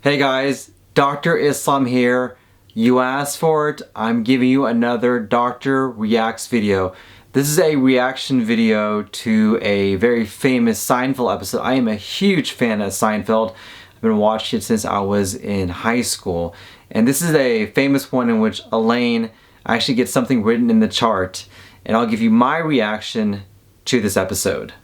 Hey guys, Dr. Islam here. You asked for it. I'm giving you another Dr. Reacts video. This is a reaction video to a very famous Seinfeld episode. I am a huge fan of Seinfeld. I've been watching it since I was in high school. And this is a famous one in which Elaine actually gets something written in the chart. And I'll give you my reaction to this episode.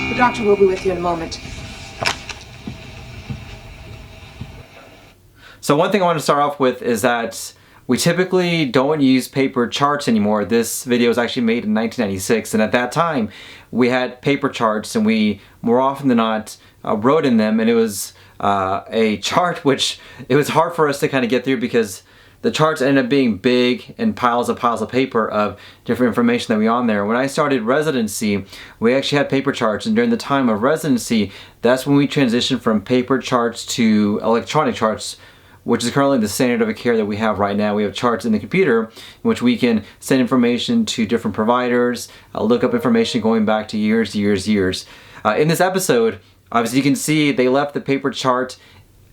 The doctor will be with you in a moment. So one thing I want to start off with is that we typically don't use paper charts anymore. This video was actually made in 1996, and at that time we had paper charts, and we more often than not wrote in them, and it was a chart which it was hard for us to kind of get through because the charts ended up being big and piles of paper of different information that we on there. When I started residency, we actually had paper charts, and during the time of residency, that's when we transitioned from paper charts to electronic charts, which is currently the standard of care that we have right now. We have charts in the computer in which we can send information to different providers, look up information going back to years. In this episode, obviously you can see they left the paper chart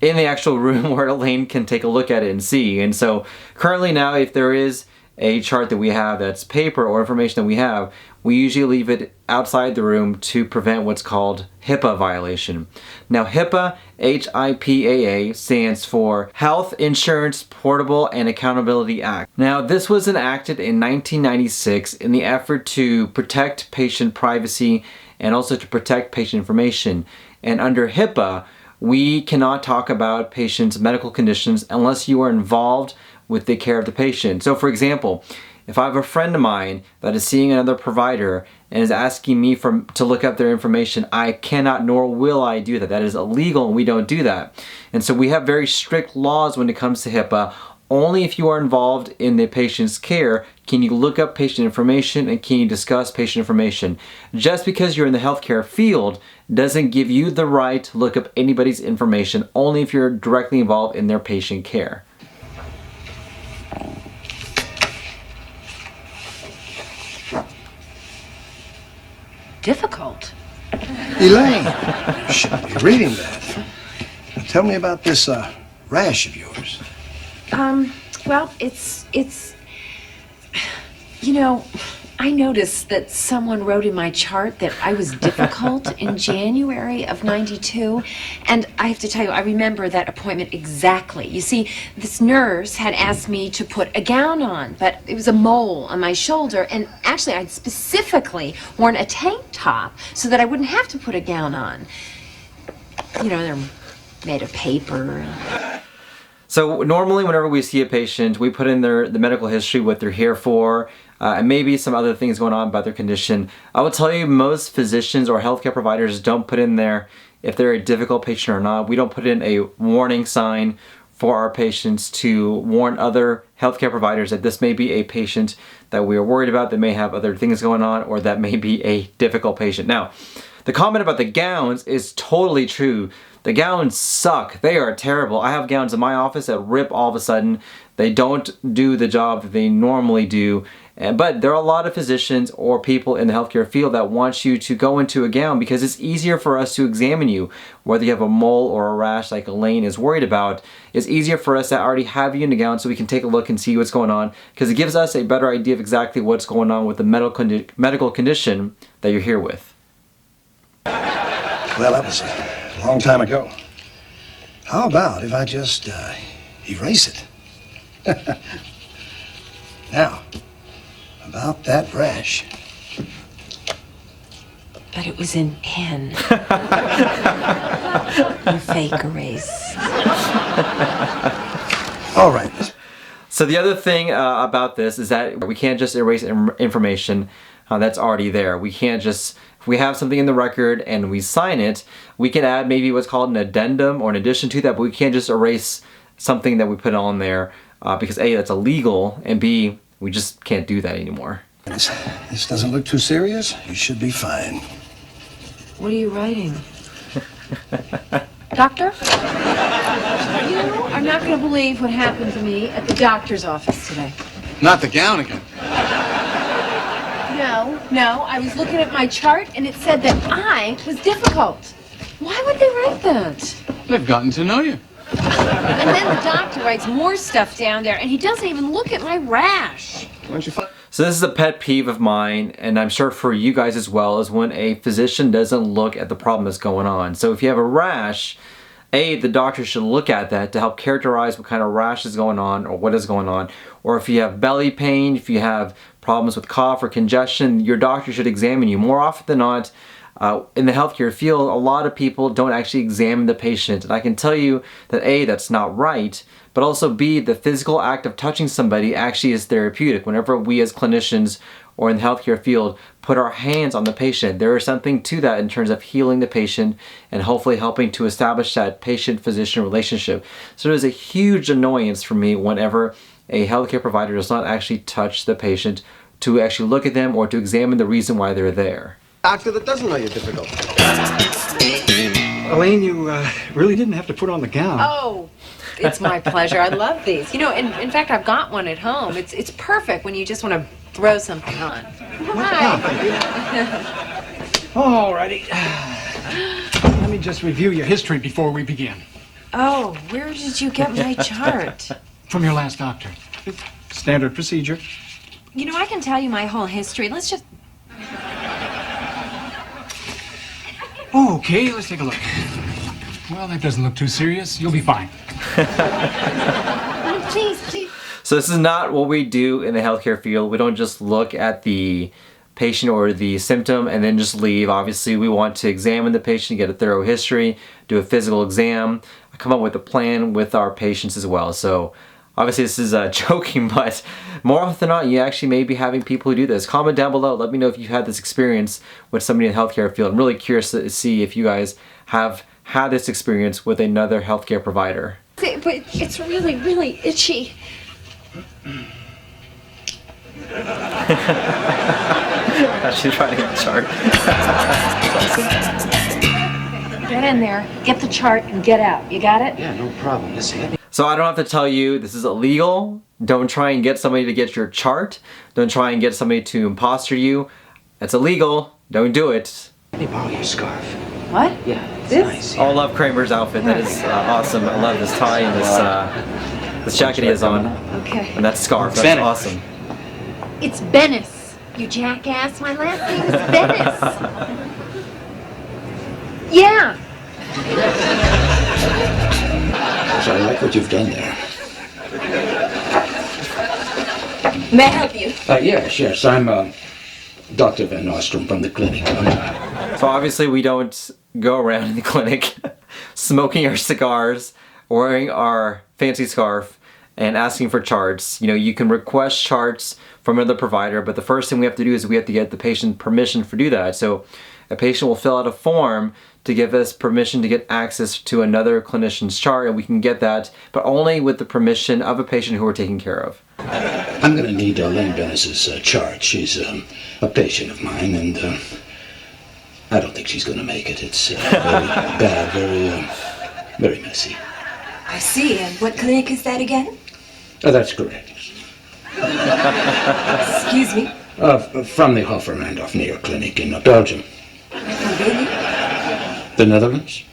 in the actual room where Elaine can take a look at it and see. And so currently now, if there is a chart that we have that's paper or information that we have, we usually leave it outside the room to prevent what's called HIPAA violation. Now HIPAA, H-I-P-A-A, stands for Health Insurance Portable and Accountability Act. Now this was enacted in 1996 in the effort to protect patient privacy and also to protect patient information. And under HIPAA, we cannot talk about patients' medical conditions unless you are involved with the care of the patient. So for example, if I have a friend of mine that is seeing another provider and is asking me to look up their information, I cannot nor will I do that. That is illegal, and we don't do that. And so we have very strict laws when it comes to HIPAA. Only if you are involved in the patient's care can you look up patient information and can you discuss patient information. Just because you're in the healthcare field doesn't give you the right to look up anybody's information, only if you're directly involved in their patient care. Difficult. Elaine, you shouldn't be reading that. Now tell me about this rash of yours. Well, it's, you know, I noticed that someone wrote in my chart that I was difficult in January of '92, and I have to tell you, I remember that appointment exactly. You see, this nurse had asked me to put a gown on, but it was a mole on my shoulder, and actually I'd specifically worn a tank top so that I wouldn't have to put a gown on. You know, they're made of paper. So normally whenever we see a patient, we put in the medical history, what they're here for, and maybe some other things going on about their condition. I will tell you, most physicians or healthcare providers don't put in there if they're a difficult patient or not. We don't put in a warning sign for our patients to warn other healthcare providers that this may be a patient that we are worried about, that may have other things going on, or that may be a difficult patient. Now, the comment about the gowns is totally true. The gowns suck. They are terrible. I have gowns in my office that rip all of a sudden. They don't do the job that they normally do. But there are a lot of physicians or people in the healthcare field that want you to go into a gown because it's easier for us to examine you. Whether you have a mole or a rash like Elaine is worried about, it's easier for us to already have you in a gown so we can take a look and see what's going on, because it gives us a better idea of exactly what's going on with the medical condition that you're here with. Well, that was a long time ago. How about if I just erase it? Now, about that rash. But it was in pen. You fake erase. All right. So the other thing about this is that we can't just erase information that's already there. We can't just, if we have something in the record and we sign it, we can add maybe what's called an addendum or an addition to that, but we can't just erase something that we put on there because A, that's illegal, and B, we just can't do that anymore. This doesn't look too serious. You should be fine. What are you writing? Doctor? You are not going to believe what happened to me at the doctor's office today. Not the gown again. No, I was looking at my chart and it said that I was difficult. Why would they write that? They've gotten to know you. And then the doctor writes more stuff down there and he doesn't even look at my rash. Why don't you find... So this is a pet peeve of mine, and I'm sure for you guys as well, is when a physician doesn't look at the problem that's going on. So if you have a rash, the doctor should look at that to help characterize what kind of rash is going on or what is going on. Or if you have belly pain, if you have problems with cough or congestion, your doctor should examine you. More often than not, in the healthcare field, a lot of people don't actually examine the patient. And I can tell you that A, that's not right, but also B, the physical act of touching somebody actually is therapeutic. Whenever we as clinicians or in the healthcare field put our hands on the patient, there is something to that in terms of healing the patient and hopefully helping to establish that patient-physician relationship. So it is a huge annoyance for me whenever a healthcare provider does not actually touch the patient to actually look at them or to examine the reason why they're there. Doctor that doesn't know you're difficult. Elaine, you really didn't have to put on the gown. Oh, it's my pleasure. I love these. You know, in fact, I've got one at home. It's perfect when you just want to throw something on. Hi. Alrighty. Let me just review your history before we begin. Oh, where did you get my chart? From your last doctor. Standard procedure. You know, I can tell you my whole history. Let's just... Okay, let's take a look. Well, that doesn't look too serious. You'll be fine. Please. So this is not what we do in the healthcare field. We don't just look at the patient or the symptom and then just leave. Obviously, we want to examine the patient, get a thorough history, do a physical exam, come up with a plan with our patients as well. So obviously this is joking, but more often than not, you actually may be having people who do this. Comment down below. Let me know if you've had this experience with somebody in the healthcare field. I'm really curious to see if you guys have had this experience with another healthcare provider. But it's really, really itchy. She's writing a chart. Get in there, get the chart, and get out. You got it? Yeah, no problem. Listen. So I don't have to tell you this is illegal. Don't try and get somebody to get your chart. Don't try and get somebody to imposter you. It's illegal. Don't do it. Let me borrow your scarf. What? Yeah, it's This? nice. Oh, I love Kramer's outfit. That is awesome. I love this tie and this jacket he has on. Okay. And that scarf. That's Bennett. awesome. It's Bennis. You jackass. My last name is Bennis. Yeah. So I like what you've done there. May I help you? Yes. I'm Dr. Van Nostrum from the clinic. So obviously we don't go around in the clinic smoking our cigars, wearing our fancy scarf, and asking for charts. You know, you can request charts from another provider, but the first thing we have to do is we have to get the patient permission to do that. So a patient will fill out a form to give us permission to get access to another clinician's chart, and we can get that, but only with the permission of a patient who we're taking care of. I'm going to need Elaine Bennis's chart. She's a patient of mine, and I don't think she's going to make it. It's very bad, very messy. I see. And what clinic is that again? That's correct. Excuse me. From the Hofer-Randolph Neer Clinic in Belgium. Really? The Netherlands?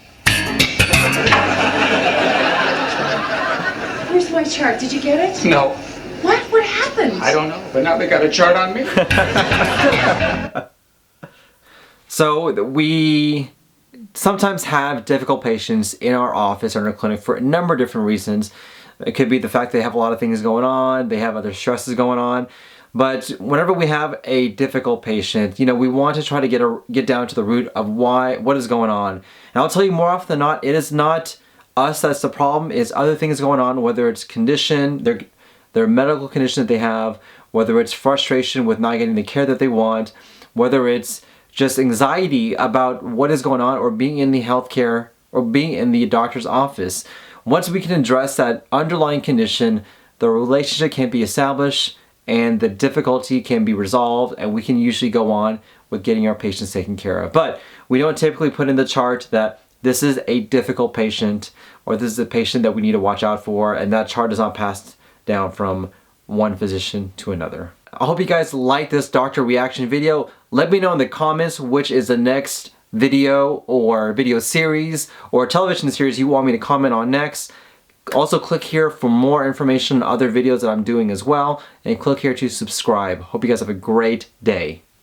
Where's my chart? Did you get it? No, What? What happened? I don't know. But now they got a chart on me. So we sometimes have difficult patients in our office or in our clinic for a number of different reasons. It could be the fact they have a lot of things going on, they have other stresses going on. But whenever we have a difficult patient, you know, we want to try to get down to the root of what is going on. And I'll tell you more often than not, it is not us that's the problem, it's other things going on, whether it's condition, their medical condition that they have, whether it's frustration with not getting the care that they want, whether it's just anxiety about what is going on or being in the healthcare or being in the doctor's office. Once we can address that underlying condition, the relationship can be established and the difficulty can be resolved, and we can usually go on with getting our patients taken care of. But we don't typically put in the chart that this is a difficult patient or this is a patient that we need to watch out for, and that chart is not passed down from one physician to another. I hope you guys like this doctor reaction video. Let me know in the comments which is the next video or video series or television series you want me to comment on next. Also click here for more information on other videos that I'm doing as well, and click here to subscribe. Hope you guys have a great day.